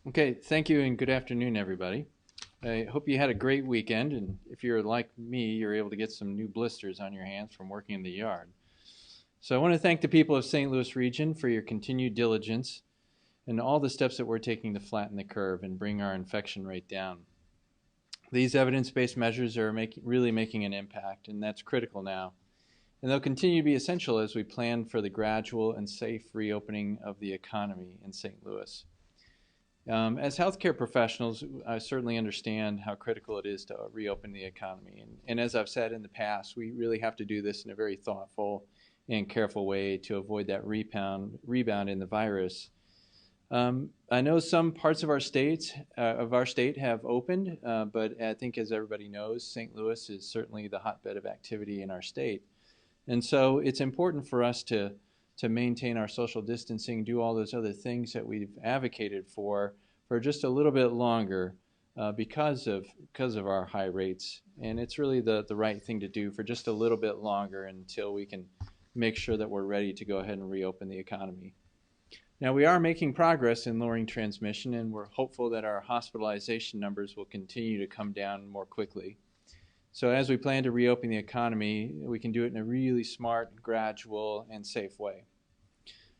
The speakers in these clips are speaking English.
Okay, thank you and good afternoon, everybody. I hope you had a great weekend, and if you're like me, you're able to get some new blisters on your hands from working in the yard. So I want to thank the people of St. Louis region for your continued diligence and all the steps that we're taking to flatten the curve and bring our infection rate down. These evidence-based measures are really making an impact, and that's critical now. And they'll continue to be essential as we plan for the gradual and safe reopening of the economy in St. Louis. As healthcare professionals, I certainly understand how critical it is to reopen the economy. And as I've said in the past, we really have to do this in a very thoughtful and careful way to avoid that rebound in the virus. I know some parts of our state have opened, but I think as everybody knows, St. Louis is certainly the hotbed of activity in our state. And so it's important for us to maintain our social distancing, do all those other things that we've advocated for just a little bit longer because of our high rates. And it's really the right thing to do for just a little bit longer until we can make sure that we're ready to go ahead and reopen the economy. Now, we are making progress in lowering transmission, and we're hopeful that our hospitalization numbers will continue to come down more quickly. So as we plan to reopen the economy, we can do it in a really smart, gradual, and safe way.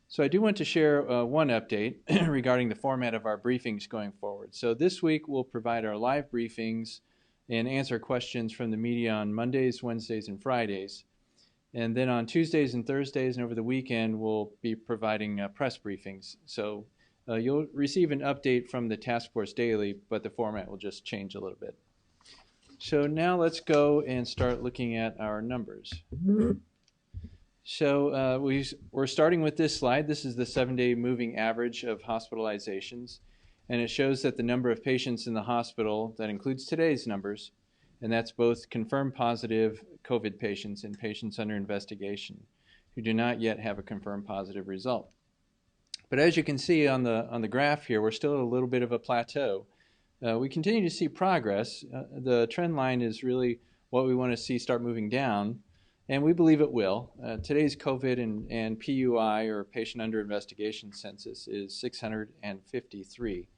So I do want to share one update regarding the format of our briefings going forward. So this week we'll provide our live briefings and answer questions from the media on Mondays, Wednesdays, and Fridays. And then on Tuesdays and Thursdays and over the weekend, we'll be providing press briefings. So you'll receive an update from the task force daily, but the format will just change a little bit. So now let's go and start looking at our numbers. So we're starting with this slide. This is the 7-day moving average of hospitalizations, and it shows that the number of patients in the hospital, that includes today's numbers, and that's both confirmed positive COVID patients and patients under investigation who do not yet have a confirmed positive result. But as you can see on the graph here, we're still at a little bit of a plateau. We continue to see progress. The trend line is really what we want to see start moving down, and we believe it will. Today's COVID and PUI, or patient under investigation census, is 653,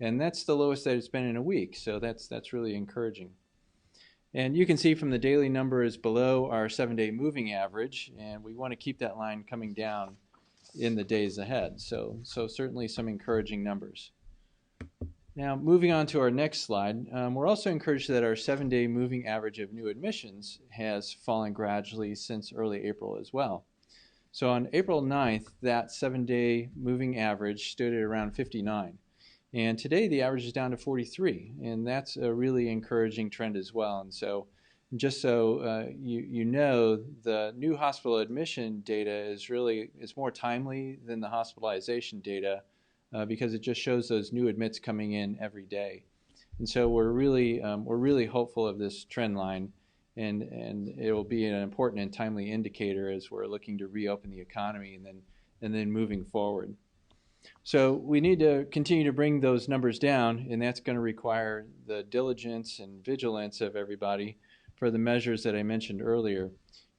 and that's the lowest that it's been in a week, so that's really encouraging. And you can see from the daily number is below our 7-day moving average, and we want to keep that line coming down in the days ahead. So certainly some encouraging numbers. Now, moving on to our next slide, we're also encouraged that our 7-day moving average of new admissions has fallen gradually since early April as well. So on April 9th, that 7-day moving average stood at around 59. And today the average is down to 43, and that's a really encouraging trend as well. And so just so you know, the new hospital admission data is more timely than the hospitalization data because it just shows those new admits coming in every day. And so we're really hopeful of this trend line, and it will be an important and timely indicator as we're looking to reopen the economy and then moving forward. So we need to continue to bring those numbers down, and that's going to require the diligence and vigilance of everybody for the measures that I mentioned earlier.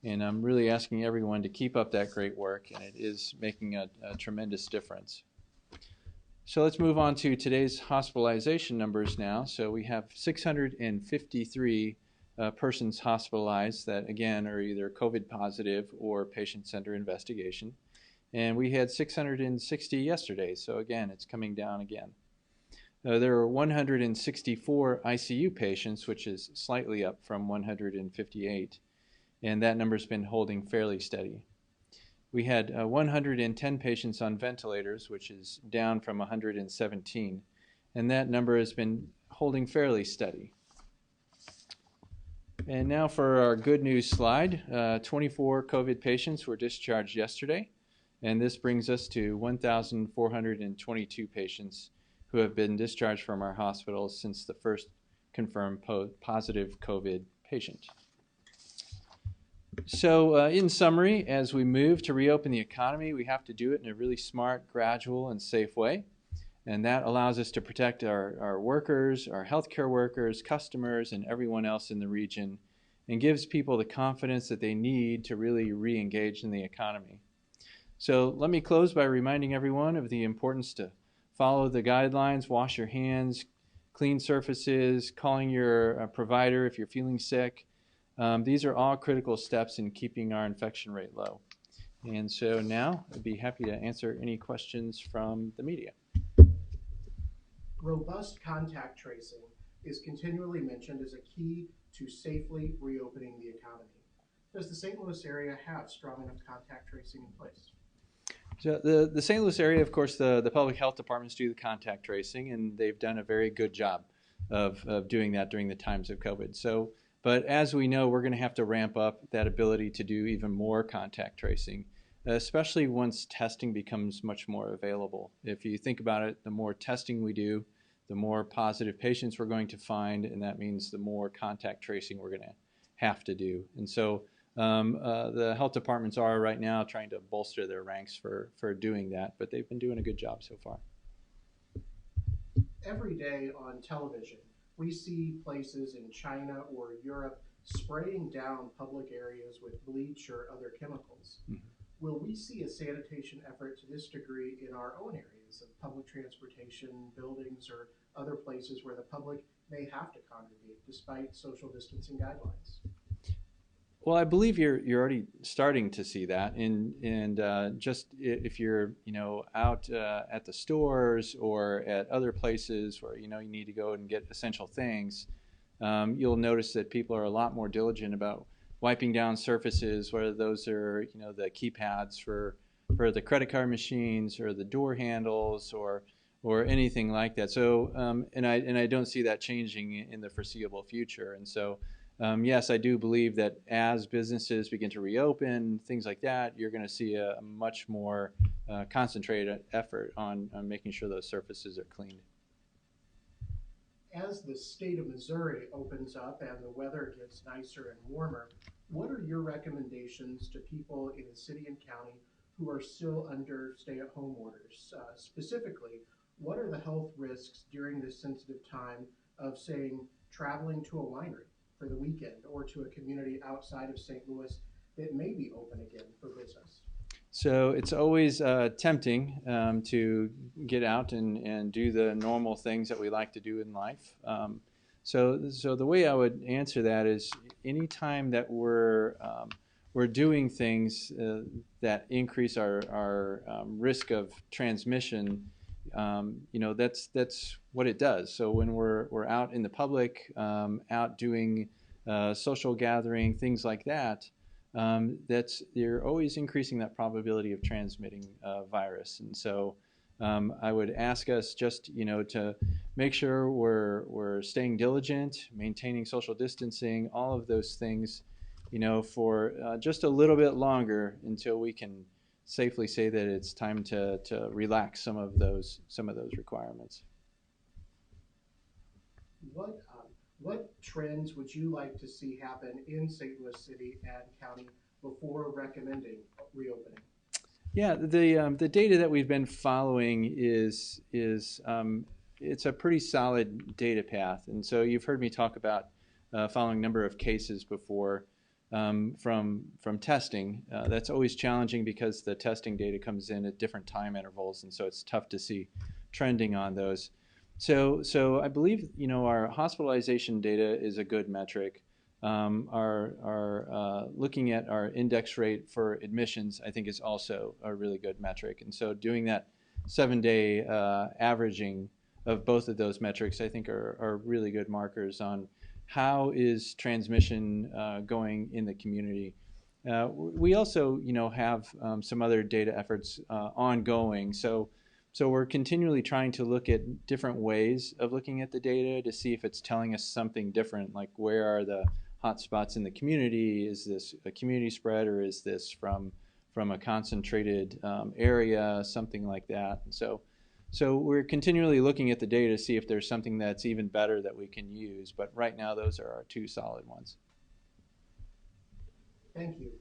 And I'm really asking everyone to keep up that great work, and it is making a tremendous difference. So let's move on to today's hospitalization numbers now. So we have 653 persons hospitalized that, again, are either COVID positive or patients under investigation. And we had 660 yesterday, so again, it's coming down again. There are 164 ICU patients, which is slightly up from 158, and that number's been holding fairly steady. We had 110 patients on ventilators, which is down from 117, and that number has been holding fairly steady. And now for our good news slide. 24 COVID patients were discharged yesterday. And this brings us to 1,422 patients who have been discharged from our hospitals since the first confirmed positive COVID patient. So in summary, as we move to reopen the economy, we have to do it in a really smart, gradual, and safe way. And that allows us to protect our workers, our healthcare workers, customers, and everyone else in the region, and gives people the confidence that they need to really re-engage in the economy. So let me close by reminding everyone of the importance to follow the guidelines, wash your hands, clean surfaces, calling your provider if you're feeling sick. These are all critical steps in keeping our infection rate low. And so now I'd be happy to answer any questions from the media. Robust contact tracing is continually mentioned as a key to safely reopening the economy. Does the St. Louis area have strong enough contact tracing in place? So the St. Louis area, of course, the public health departments do the contact tracing, and they've done a very good job of doing that during the times of COVID. So, but as we know, we're going to have to ramp up that ability to do even more contact tracing, especially once testing becomes much more available. If you think about it, the more testing we do, the more positive patients we're going to find, and that means the more contact tracing we're going to have to do. And so the health departments are right now trying to bolster their ranks for doing that, but they've been doing a good job so far. Every day on television, we see places in China or Europe spraying down public areas with bleach or other chemicals. Mm-hmm. Will we see a sanitation effort to this degree in our own areas of public transportation, buildings, or other places where the public may have to congregate despite social distancing guidelines? Well, I believe you're already starting to see that, and just if you're out at the stores or at other places where you need to go and get essential things, you'll notice that people are a lot more diligent about wiping down surfaces, whether those are the keypads for the credit card machines or the door handles or anything like that. So and I don't see that changing in the foreseeable future, and so. Yes, I do believe that as businesses begin to reopen, things like that, you're going to see a much more concentrated effort on making sure those surfaces are cleaned. As the state of Missouri opens up and the weather gets nicer and warmer, what are your recommendations to people in the city and county who are still under stay-at-home orders? Specifically, what are the health risks during this sensitive time of, saying, traveling to a winery for the weekend or to a community outside of St. Louis that may be open again for business? So it's always tempting to get out and do the normal things that we like to do in life. So the way I would answer that is anytime that we're doing things that increase our risk of transmission, that's what it does. So when we're out in the public, out doing social gathering, things like that, you're always increasing that probability of transmitting virus. And so I would ask us just to make sure we're staying diligent, maintaining social distancing, all of those things, for just a little bit longer until we can safely say that it's time to relax some of those requirements. What trends would you like to see happen in St. Louis City and County before recommending reopening? Yeah, the data that we've been following is it's a pretty solid data path, and so you've heard me talk about following a number of cases before from testing. That's always challenging because the testing data comes in at different time intervals, and so it's tough to see trending on those. So I believe our hospitalization data is a good metric. Our looking at our index rate for admissions, I think, is also a really good metric. And so doing that 7-day averaging of both of those metrics, I think, are really good markers on how is transmission going in the community. We also, have some other data efforts ongoing. So we're continually trying to look at different ways of looking at the data to see if it's telling us something different, like where are the hot spots in the community? Is this a community spread, or is this from a concentrated area, something like that? And so we're continually looking at the data to see if there's something that's even better that we can use. But right now, those are our two solid ones. Thank you.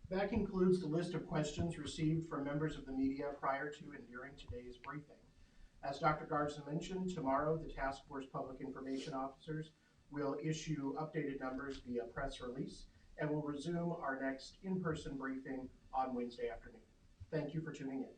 That concludes the list of questions received from members of the media prior to and during today's briefing. As Dr. Garza mentioned, tomorrow the Task Force Public Information Officers will issue updated numbers via press release and will resume our next in-person briefing on Wednesday afternoon. Thank you for tuning in.